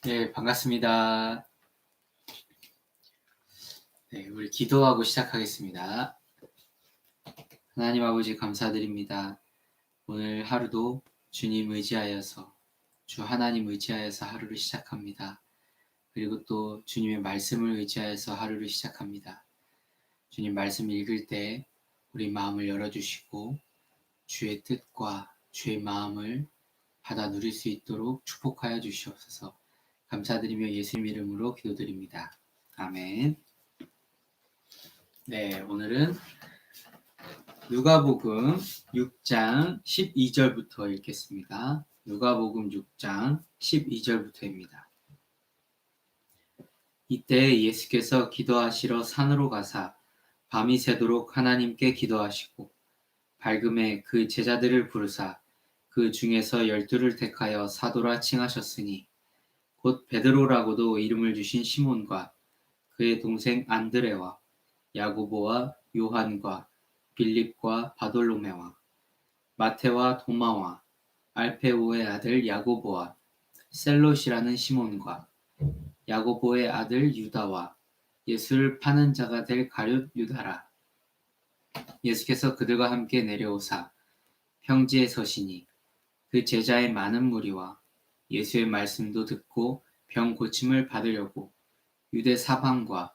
네, 반갑습니다. 네, 우리 기도하고 시작하겠습니다. 하나님 아버지 감사드립니다. 오늘 하루도 주님 의지하여서, 주 하나님 의지하여서 하루를 시작합니다. 그리고 또 주님의 말씀을 의지하여서 하루를 시작합니다. 주님 말씀 읽을 때 우리 마음을 열어주시고 주의 뜻과 주의 마음을 받아 누릴 수 있도록 축복하여 주시옵소서. 감사드리며 예수님 이름으로 기도드립니다. 아멘. 네, 오늘은 누가복음 6장 12절부터 읽겠습니다. 누가복음 6장 12절부터입니다. 이때 예수께서 기도하시러 산으로 가사 밤이 새도록 하나님께 기도하시고 밝음에 그 제자들을 부르사 그 중에서 12를 택하여 사도라 칭하셨으니 곧 베드로라고도 이름을 주신 시몬과 그의 동생 안드레와 야고보와 요한과 빌립과 바돌로메와 마테와 도마와 알페오의 아들 야고보와 셀롯이라는 시몬과 야고보의 아들 유다와 예수를 파는 자가 될 가룟 유다라. 예수께서 그들과 함께 내려오사 평지에 서시니 그 제자의 많은 무리와 예수의 말씀도 듣고 병 고침을 받으려고 유대 사방과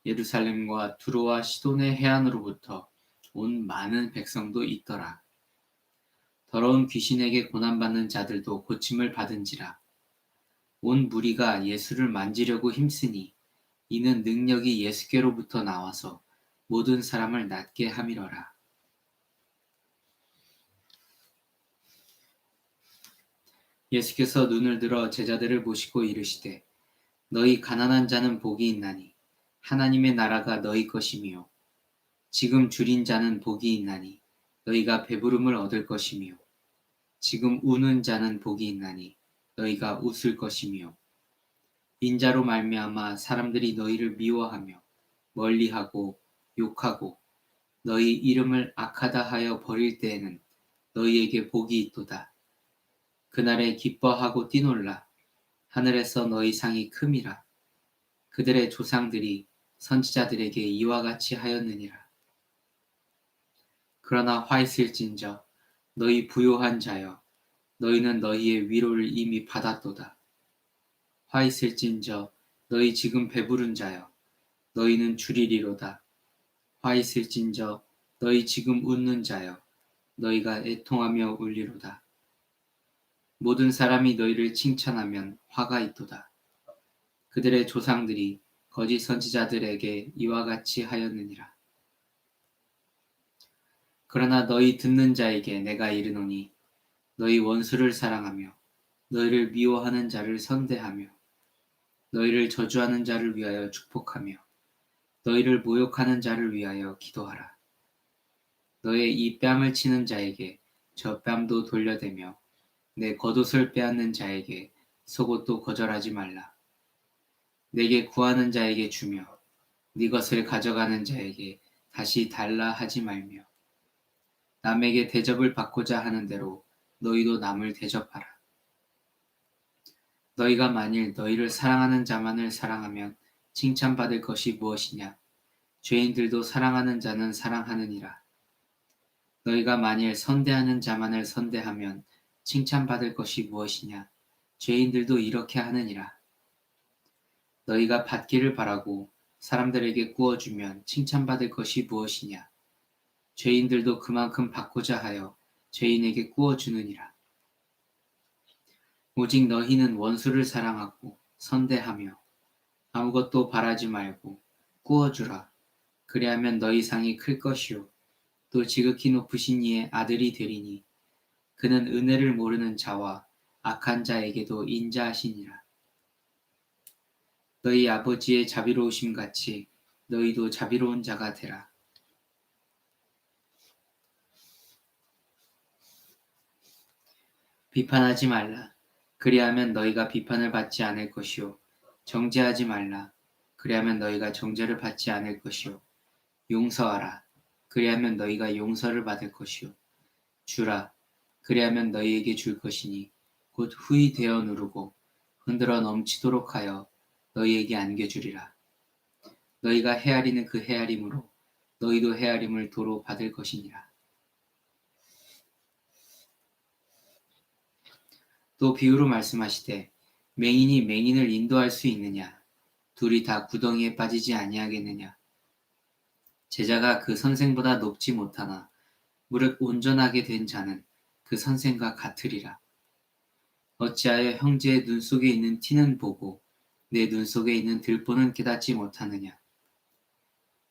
예루살렘과 두로와 시돈의 해안으로부터 온 많은 백성도 있더라. 더러운 귀신에게 고난받는 자들도 고침을 받은지라. 온 무리가 예수를 만지려고 힘쓰니 이는 능력이 예수께로부터 나와서 모든 사람을 낫게 함이러라. 예수께서 눈을 들어 제자들을 보시고 이르시되 너희 가난한 자는 복이 있나니 하나님의 나라가 너희 것이며 지금 줄인 자는 복이 있나니 너희가 배부름을 얻을 것이며 지금 우는 자는 복이 있나니 너희가 웃을 것이며 인자로 말미암아 사람들이 너희를 미워하며 멀리하고 욕하고 너희 이름을 악하다 하여 버릴 때에는 너희에게 복이 있도다. 그날에 기뻐하고 뛰놀라. 하늘에서 너희 상이 큼이라. 그들의 조상들이 선지자들에게 이와 같이 하였느니라. 그러나 화 있을진저 너희 부요한 자여 너희는 너희의 위로를 이미 받았도다. 화 있을진저 너희 지금 배부른 자여 너희는 줄이리로다. 화 있을진저 너희 지금 웃는 자여 너희가 애통하며 울리로다. 모든 사람이 너희를 칭찬하면 화가 있도다. 그들의 조상들이 거짓 선지자들에게 이와 같이 하였느니라. 그러나 너희 듣는 자에게 내가 이르노니 너희 원수를 사랑하며 너희를 미워하는 자를 선대하며 너희를 저주하는 자를 위하여 축복하며 너희를 모욕하는 자를 위하여 기도하라. 너의 이 뺨을 치는 자에게 저 뺨도 돌려대며 내 겉옷을 빼앗는 자에게 속옷도 거절하지 말라. 내게 구하는 자에게 주며 네 것을 가져가는 자에게 다시 달라 하지 말며 남에게 대접을 받고자 하는 대로 너희도 남을 대접하라. 너희가 만일 너희를 사랑하는 자만을 사랑하면 칭찬받을 것이 무엇이냐? 죄인들도 사랑하는 자는 사랑하느니라. 너희가 만일 선대하는 자만을 선대하면 칭찬받을 것이 무엇이냐? 죄인들도 이렇게 하느니라. 너희가 받기를 바라고 사람들에게 구워주면 칭찬받을 것이 무엇이냐? 죄인들도 그만큼 받고자 하여 죄인에게 구워주느니라. 오직 너희는 원수를 사랑하고 선대하며 아무것도 바라지 말고 구워주라. 그리하면 너희 상이 클 것이요 또 지극히 높으신 이의 아들이 되리니 그는 은혜를 모르는 자와 악한 자에게도 인자하시니라. 너희 아버지의 자비로우심 같이 너희도 자비로운 자가 되라. 비판하지 말라. 그리하면 너희가 비판을 받지 않을 것이요 정죄하지 말라. 그리하면 너희가 정죄를 받지 않을 것이요 용서하라. 그리하면 너희가 용서를 받을 것이요 주라. 그리하면 너희에게 줄 것이니 곧 후히 되어 누르고 흔들어 넘치도록 하여 너희에게 안겨주리라. 너희가 헤아리는 그 헤아림으로 너희도 헤아림을 도로 받을 것이니라. 또 비유로 말씀하시되 맹인이 맹인을 인도할 수 있느냐? 둘이 다 구덩이에 빠지지 아니하겠느냐? 제자가 그 선생보다 높지 못하나 무릇 온전하게 된 자는 그 선생과 같으리라. 어찌하여 형제의 눈 속에 있는 티는 보고 내 눈 속에 있는 들보는 깨닫지 못하느냐?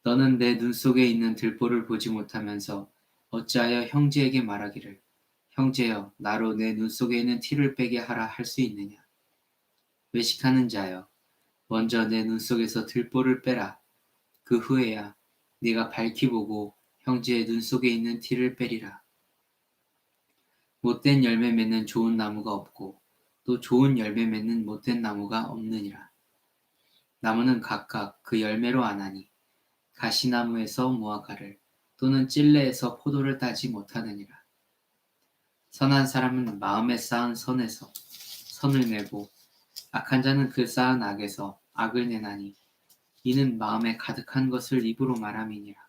너는 내 눈 속에 있는 들보를 보지 못하면서 어찌하여 형제에게 말하기를 형제여 나로 내 눈 속에 있는 티를 빼게 하라 할 수 있느냐? 외식하는 자여 먼저 내 눈 속에서 들보를 빼라. 그 후에야 네가 밝히 보고 형제의 눈 속에 있는 티를 빼리라. 못된 열매 맺는 좋은 나무가 없고 또 좋은 열매 맺는 못된 나무가 없느니라. 나무는 각각 그 열매로 아나니 가시나무에서 무화과를 또는 찔레에서 포도를 따지 못하느니라. 선한 사람은 마음에 쌓은 선에서 선을 내고 악한 자는 그 쌓은 악에서 악을 내나니 이는 마음에 가득한 것을 입으로 말함이니라.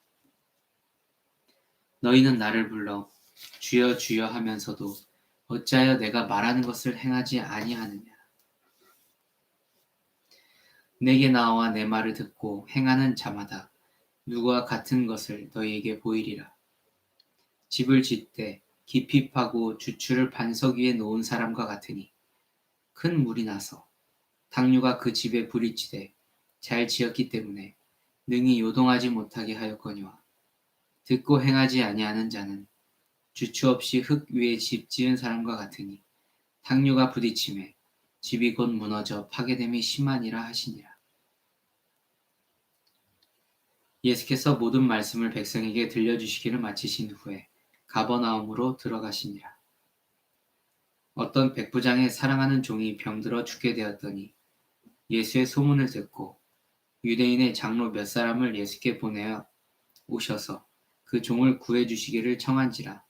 너희는 나를 불러 주여 주여 하면서도 어찌하여 내가 말하는 것을 행하지 아니하느냐. 내게 나와 내 말을 듣고 행하는 자마다 누구와 같은 것을 너희에게 보이리라. 집을 짓되 깊이 파고 주추를 반석 위에 놓은 사람과 같으니 큰 물이 나서 당류가 그 집에 부딪히되 잘 지었기 때문에 능히 요동하지 못하게 하였거니와 듣고 행하지 아니하는 자는 주추 없이 흙 위에 집 지은 사람과 같으니 당류가 부딪힘에 집이 곧 무너져 파괴됨이 심하니라 하시니라. 예수께서 모든 말씀을 백성에게 들려주시기를 마치신 후에 가버나움으로 들어가시니라. 어떤 백부장의 사랑하는 종이 병들어 죽게 되었더니 예수의 소문을 듣고 유대인의 장로 몇 사람을 예수께 보내어 오셔서 그 종을 구해 주시기를 청한지라.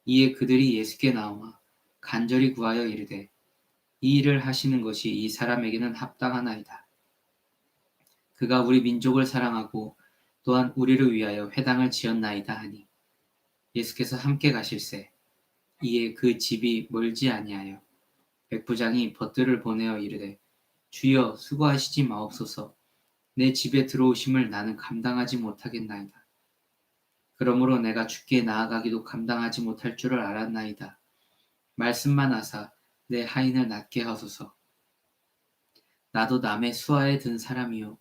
이에 그들이 예수께 나와 간절히 구하여 이르되 이 일을 하시는 것이 이 사람에게는 합당하나이다. 그가 우리 민족을 사랑하고 또한 우리를 위하여 회당을 지었나이다 하니 예수께서 함께 가실새 이에 그 집이 멀지 아니하여 백부장이 벗들을 보내어 이르되 주여 수고하시지 마옵소서. 내 집에 들어오심을 나는 감당하지 못하겠나이다. 그러므로 내가 주께 나아가기도 감당하지 못할 줄을 알았나이다. 말씀만 하사 내 하인을 낫게 하소서. 나도 남의 수하에 든 사람이요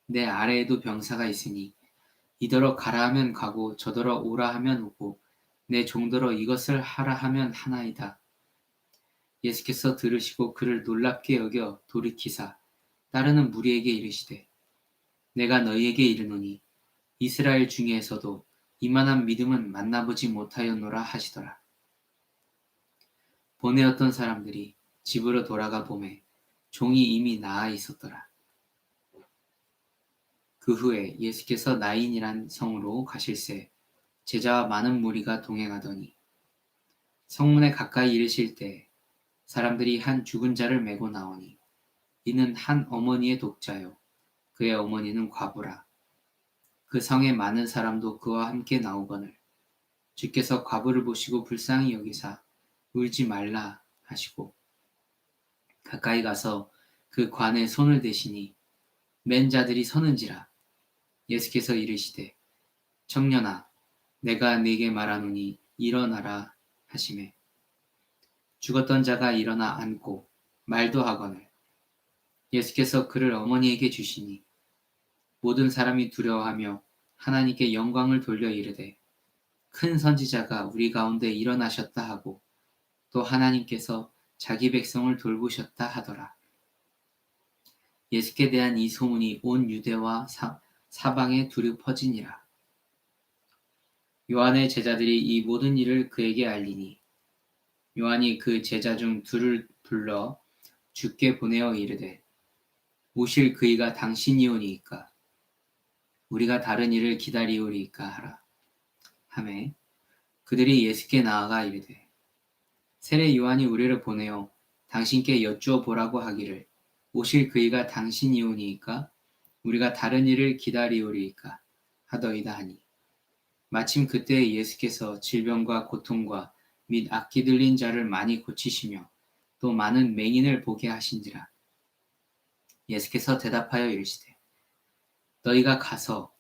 내 아래에도 병사가 있으니 이더러 가라 하면 가고 저더러 오라 하면 오고 내 종더러 이것을 하라 하면 하나이다. 예수께서 들으시고 그를 놀랍게 여겨 돌이키사 따르는 무리에게 이르시되 내가 너희에게 이르노니 이스라엘 중에서도 이만한 믿음은 만나보지 못하였노라 하시더라. 보내었던 사람들이 집으로 돌아가 보매 종이 이미 나아 있었더라. 그 후에 예수께서 나인이란 성으로 가실새 제자와 많은 무리가 동행하더니 성문에 가까이 이르실 때 사람들이 한 죽은 자를 메고 나오니 이는 한 어머니의 독자요 그의 어머니는 과부라. 그 성에 많은 사람도 그와 함께 나오거늘 주께서 과부를 보시고 불쌍히 여기사 울지 말라 하시고 가까이 가서 그 관에 손을 대시니 맨 자들이 서는지라. 예수께서 이르시되 청년아 내가 네게 말하노니 일어나라 하시매 죽었던 자가 일어나 앉고 말도 하거늘 예수께서 그를 어머니에게 주시니 모든 사람이 두려워하며 하나님께 영광을 돌려 이르되 큰 선지자가 우리 가운데 일어나셨다 하고 또 하나님께서 자기 백성을 돌보셨다 하더라. 예수께 대한 이 소문이 온 유대와 사방에 두루 퍼지니라. 요한의 제자들이 이 모든 일을 그에게 알리니 요한이 그 제자 중 둘을 불러 주께 보내어 이르되 오실 그이가 당신이오니이까 우리가 다른 일을 기다리오리이까 하라 하매 그들이 예수께 나아가 이르되 세례 요한이 우리를 보내어 당신께 여쭈어 보라고 하기를 오실 그이가 당신이오니이까 우리가 다른 이를 기다리오리이까 하더이다 하니 마침 그때에 예수께서 질병과 고통과 및 악기 들린 자를 많이 고치시며 또 많은 맹인을 보게 하신지라. 예수께서 대답하여 이르시되 너희가 가서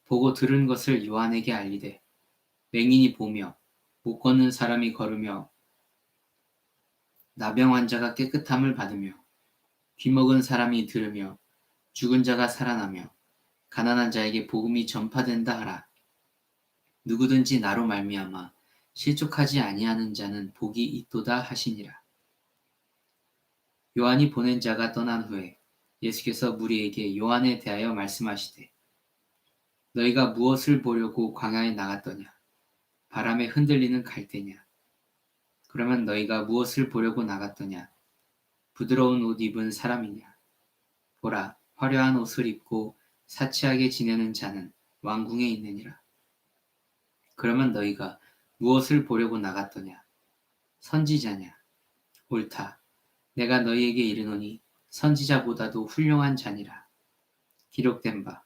보고 들은 것을 요한에게 알리되 맹인이 보며 못 걷는 사람이 걸으며 나병 환자가 깨끗함을 받으며 귀먹은 사람이 들으며 죽은 자가 살아나며 가난한 자에게 복음이 전파된다 하라. 누구든지 나로 말미암아 실족하지 아니하는 자는 복이 있도다 하시니라. 요한이 보낸 자가 떠난 후에 예수께서 무리에게 요한에 대하여 말씀하시되 너희가 무엇을 보려고 광야에 나갔더냐? 바람에 흔들리는 갈대냐? 그러면 너희가 무엇을 보려고 나갔더냐? 부드러운 옷 입은 사람이냐? 보라, 화려한 옷을 입고 사치하게 지내는 자는 왕궁에 있느니라. 그러면 너희가 무엇을 보려고 나갔더냐? 선지자냐? 옳다. 내가 너희에게 이르노니 선지자보다도 훌륭한 자니라. 기록된 바.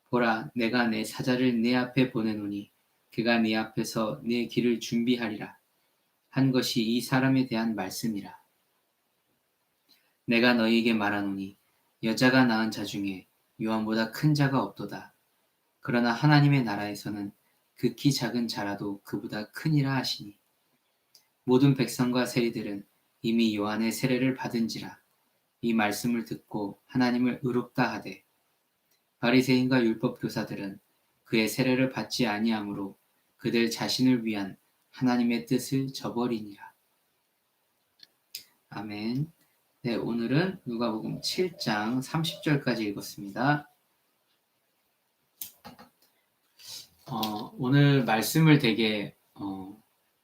보라, 내가 내 사자를 네 앞에 보내노니 그가 네 앞에서 네 길을 준비하리라. 한 것이 이 사람에 대한 말씀이라. 내가 너희에게 말하노니 여자가 낳은 자 중에 요한보다 큰 자가 없도다. 그러나 하나님의 나라에서는 극히 작은 자라도 그보다 크니라 하시니 모든 백성과 세리들은 이미 요한의 세례를 받은지라. 이 말씀을 듣고 하나님을 의롭다 하되 바리새인과 율법 교사들은 그의 세례를 받지 아니하므로 그들 자신을 위한 하나님의 뜻을 저버리니라. 아멘. 네, 오늘은 누가복음 7장 30절까지 읽었습니다. 오늘 말씀을 되게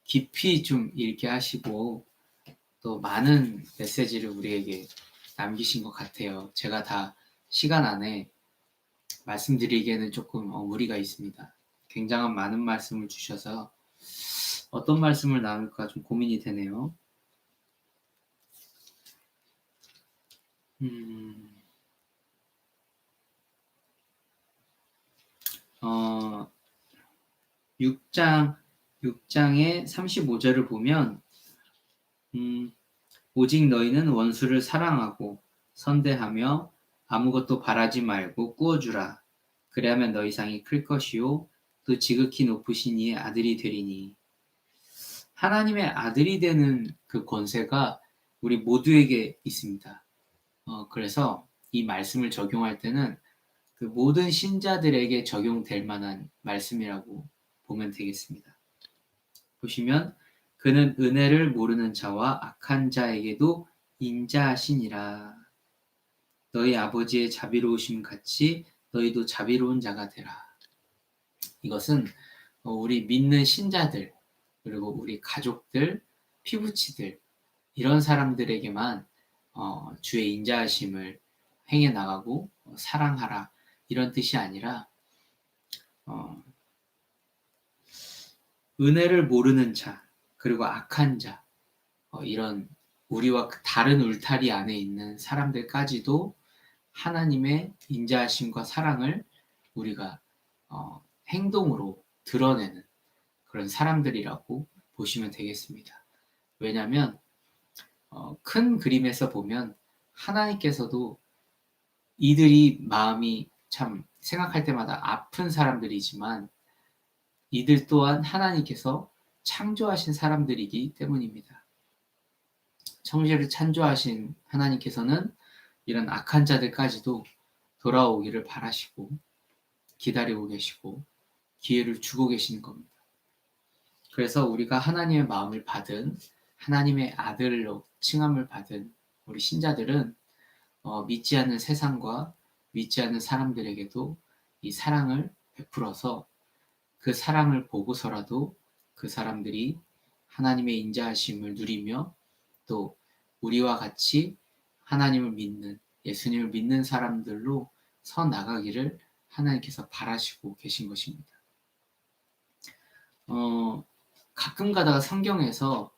깊이 좀 읽게 하시고 또 많은 메시지를 우리에게 남기신 것 같아요. 제가 다 시간 안에 말씀드리기에는 조금 무리가 있습니다. 굉장한 많은 말씀을 주셔서 어떤 말씀을 나눌까 좀 고민이 되네요. 6장의 35절을 보면 오직 너희는 원수를 사랑하고 선대하며 아무것도 바라지 말고 꾸어주라. 그래야면 너희 상이 클 것이요 또 지극히 높으신 이의 아들이 되리니. 하나님의 아들이 되는 그 권세가 우리 모두에게 있습니다. 그래서 이 말씀을 적용할 때는 그 모든 신자들에게 적용될 만한 말씀이라고 보면 되겠습니다. 보시면 그는 은혜를 모르는 자와 악한 자에게도 인자하시니라. 너희 아버지의 자비로우심 같이 너희도 자비로운 자가 되라. 이것은 우리 믿는 신자들 그리고 우리 가족들, 피부치들 이런 사람들에게만 주의 인자하심을 행해 나가고 사랑하라 이런 뜻이 아니라 은혜를 모르는 자 그리고 악한 자 이런 우리와 다른 울타리 안에 있는 사람들까지도 하나님의 인자하심과 사랑을 우리가 행동으로 드러내는 그런 사람들이라고 보시면 되겠습니다. 왜냐하면 큰 그림에서 보면 하나님께서도 이들이 마음이 참 생각할 때마다 아픈 사람들이지만 이들 또한 하나님께서 창조하신 사람들이기 때문입니다. 천지를 창조하신 하나님께서는 이런 악한 자들까지도 돌아오기를 바라시고 기다리고 계시고 기회를 주고 계시는 겁니다. 그래서 우리가 하나님의 마음을 받은 하나님의 아들로 칭함을 받은 우리 신자들은 믿지 않는 세상과 믿지 않는 사람들에게도 이 사랑을 베풀어서 그 사랑을 보고서라도 그 사람들이 하나님의 인자하심을 누리며 또 우리와 같이 하나님을 믿는 예수님을 믿는 사람들로 서 나가기를 하나님께서 바라시고 계신 것입니다. 가끔 가다가 성경에서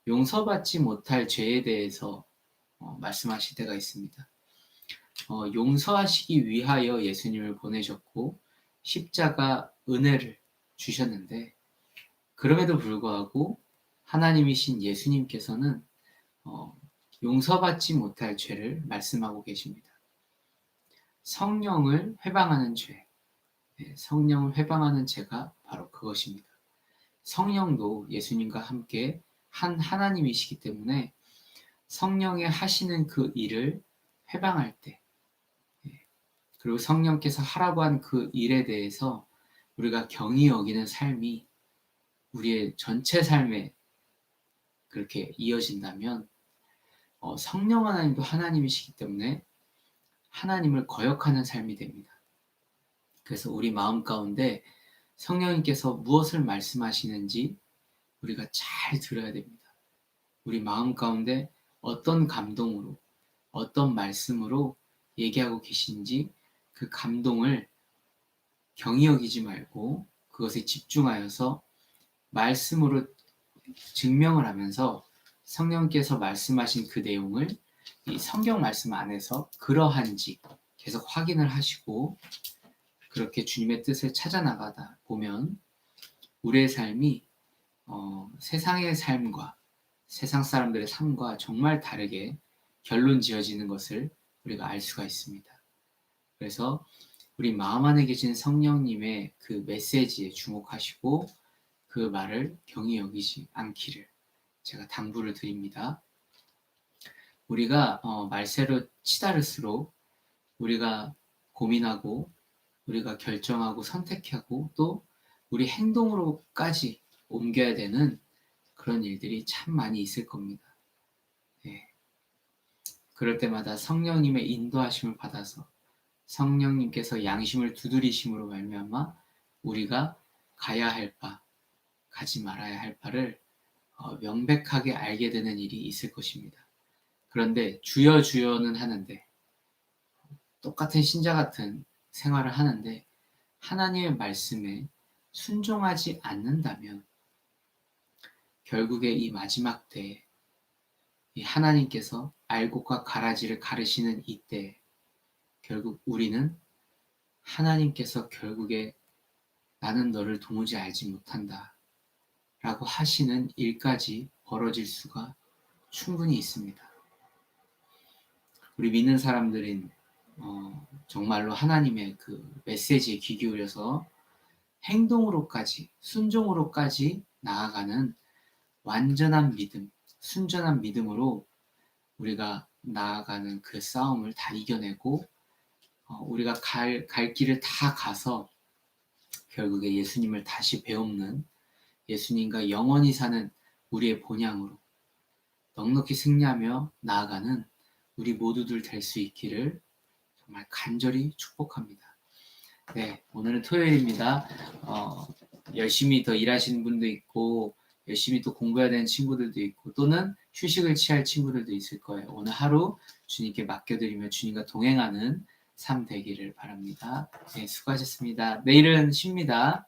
용서받지 못할 죄에 대해서 말씀하실 때가 있습니다. 용서하시기 위하여 예수님을 보내셨고 십자가 은혜를 주셨는데 그럼에도 불구하고 하나님이신 예수님께서는 용서받지 못할 죄를 말씀하고 계십니다. 성령을 회방하는 죄, 성령을 회방하는 죄가 바로 그것입니다. 성령도 예수님과 함께 한 하나님이시기 때문에 성령의 하시는 그 일을 회방할 때, 그리고 성령께서 하라고 한 그 일에 대해서 우리가 경히 여기는 삶이 우리의 전체 삶에 그렇게 이어진다면 성령 하나님도 하나님이시기 때문에 하나님을 거역하는 삶이 됩니다. 그래서 우리 마음 가운데 성령님께서 무엇을 말씀하시는지 우리가 잘 들어야 됩니다. 우리 마음 가운데 어떤 감동으로, 어떤 말씀으로 얘기하고 계신지 그 감동을 경히 여기지 말고 그것에 집중하여서 말씀으로 증명을 하면서 성령께서 말씀하신 그 내용을 이 성경 말씀 안에서 그러한지 계속 확인을 하시고 그렇게 주님의 뜻을 찾아 나가다 보면 우리의 삶이 세상의 삶과 세상 사람들의 삶과 정말 다르게 결론 지어지는 것을 우리가 알 수가 있습니다. 그래서 우리 마음 안에 계신 성령님의 그 메시지에 주목하시고 그 말을 경히 여기지 않기를 제가 당부를 드립니다. 우리가 말세로 치달을수록 우리가 고민하고 우리가 결정하고 선택하고 또 우리 행동으로까지 옮겨야 되는 그런 일들이 참 많이 있을 겁니다. 네. 그럴 때마다 성령님의 인도하심을 받아서 성령님께서 양심을 두드리심으로 말미암아 우리가 가야 할 바, 가지 말아야 할 바를 명백하게 알게 되는 일이 있을 것입니다. 그런데 주여 주여는 하는데 똑같은 신자 같은 생활을 하는데 하나님의 말씀에 순종하지 않는다면 결국에 이 마지막 때에 이 하나님께서 알곡과 가라지를 가르시는 이때 결국 우리는 하나님께서 결국에 나는 너를 도무지 알지 못한다 라고 하시는 일까지 벌어질 수가 충분히 있습니다. 우리 믿는 사람들인 정말로 하나님의 그 메시지에 귀 기울여서 행동으로까지 순종으로까지 나아가는 완전한 믿음, 순전한 믿음으로 우리가 나아가는 그 싸움을 다 이겨내고 우리가 갈 길을 다 가서 결국에 예수님을 다시 배움는 예수님과 영원히 사는 우리의 본향으로 넉넉히 승리하며 나아가는 우리 모두들 될 수 있기를 정말 간절히 축복합니다. 네, 오늘은 토요일입니다. 열심히 더 일하시는 분도 있고 열심히 또 공부해야 되는 친구들도 있고 또는 휴식을 취할 친구들도 있을 거예요. 오늘 하루 주님께 맡겨드리며 주님과 동행하는 삶 되기를 바랍니다. 네, 수고하셨습니다. 내일은 쉽니다.